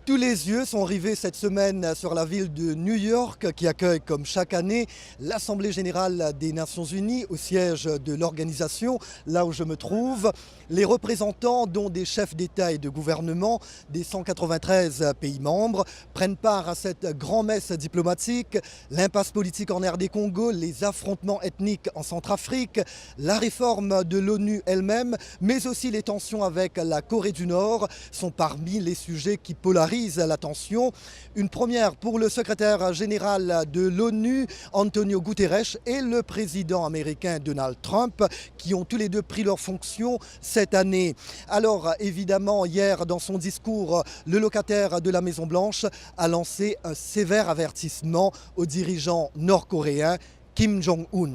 Tous les yeux sont rivés cette semaine sur la ville de New York qui accueille comme chaque année l'Assemblée générale des Nations Unies au siège de l'organisation, là où je me trouve. Les représentants, dont des chefs d'État et de gouvernement des 193 pays membres, prennent part à cette grand-messe diplomatique. L'impasse politique en RD Congo, les affrontements ethniques en Centrafrique, la réforme de l'ONU elle-même, mais aussi les tensions avec la Corée du Nord sont parmi les sujets qui polarisent l'attention. Une première pour le secrétaire général de l'ONU, Antonio Guterres, et le président américain Donald Trump, qui ont tous les deux pris leurs fonctions cette année. Alors évidemment, hier dans son discours, le locataire de la Maison-Blanche a lancé un sévère avertissement aux dirigeants nord-coréens Kim Jong-un.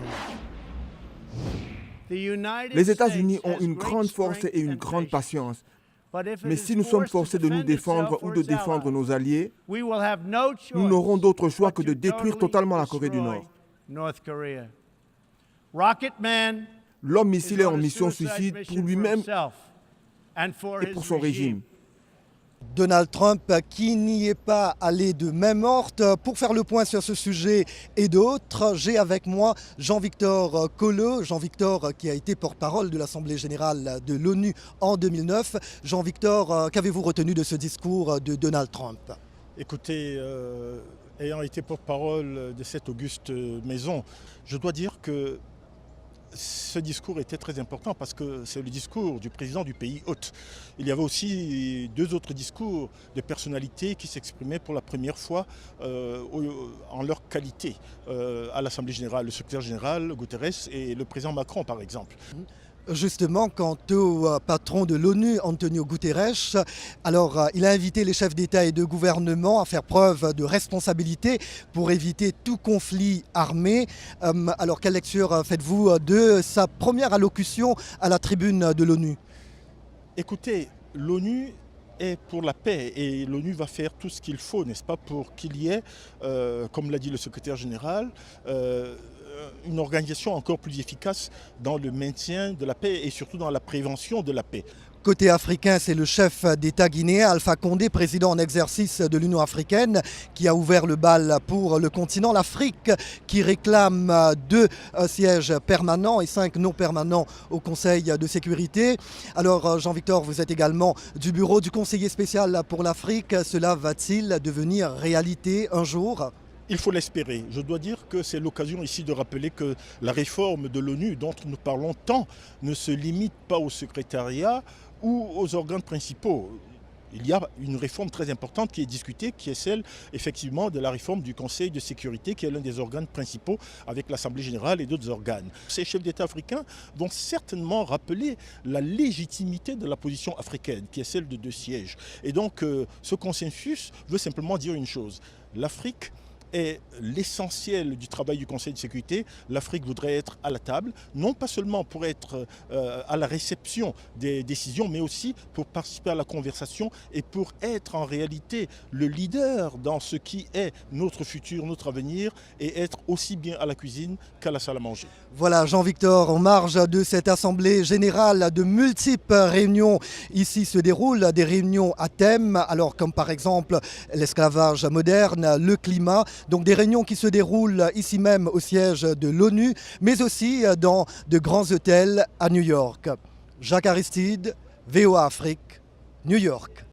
Les États-Unis ont une grande force et une grande patience. Mais si nous sommes forcés de nous défendre ou de défendre nos alliés, nous n'aurons d'autre choix que de détruire totalement la Corée du Nord. L'homme missile est en mission suicide pour lui-même et pour son régime. Donald Trump qui n'y est pas allé de main morte. Pour faire le point sur ce sujet et d'autres, j'ai avec moi Jean-Victor Colleux. Jean-Victor qui a été porte-parole de l'Assemblée générale de l'ONU en 2009. Jean-Victor, qu'avez-vous retenu de ce discours de Donald Trump ? Écoutez, ayant été porte-parole de cette auguste maison, je dois dire que ce discours était très important parce que c'est le discours du président du pays hôte. Il y avait aussi deux autres discours de personnalités qui s'exprimaient pour la première fois en leur qualité à l'Assemblée générale, le secrétaire général Guterres et le président Macron par exemple. Justement, quant au patron de l'ONU, Antonio Guterres, alors il a invité les chefs d'État et de gouvernement à faire preuve de responsabilité pour éviter tout conflit armé. Alors quelle lecture faites-vous de sa première allocution à la tribune de l'ONU ? Écoutez, l'ONU est pour la paix et l'ONU va faire tout ce qu'il faut, n'est-ce pas, pour qu'il y ait, comme l'a dit le secrétaire général, une organisation encore plus efficace dans le maintien de la paix et surtout dans la prévention de la paix. Côté africain, c'est le chef d'État guinéen, Alpha Condé, président en exercice de l'Union africaine, qui a ouvert le bal pour le continent. L'Afrique qui réclame 2 sièges permanents et 5 non permanents au Conseil de sécurité. Alors Jean-Victor, vous êtes également du bureau du conseiller spécial pour l'Afrique. Cela va-t-il devenir réalité un jour ? Il faut l'espérer. Je dois dire que c'est l'occasion ici de rappeler que la réforme de l'ONU dont nous parlons tant ne se limite pas au secrétariat ou aux organes principaux. Il y a une réforme très importante qui est discutée, qui est celle effectivement de la réforme du Conseil de sécurité, qui est l'un des organes principaux avec l'Assemblée générale et d'autres organes. Ces chefs d'État africains vont certainement rappeler la légitimité de la position africaine, qui est celle de 2 sièges. Et donc ce consensus veut simplement dire une chose. L'Afrique est l'essentiel du travail du Conseil de sécurité. L'Afrique voudrait être à la table, non pas seulement pour être à la réception des décisions, mais aussi pour participer à la conversation et pour être en réalité le leader dans ce qui est notre futur, notre avenir, et être aussi bien à la cuisine qu'à la salle à manger. Voilà Jean-Victor, en marge de cette Assemblée générale, de multiples réunions ici se déroulent, des réunions à thème, alors comme par exemple l'esclavage moderne, le climat. Donc des réunions qui se déroulent ici même au siège de l'ONU, mais aussi dans de grands hôtels à New York. Jacques Aristide, VOA Afrique, New York.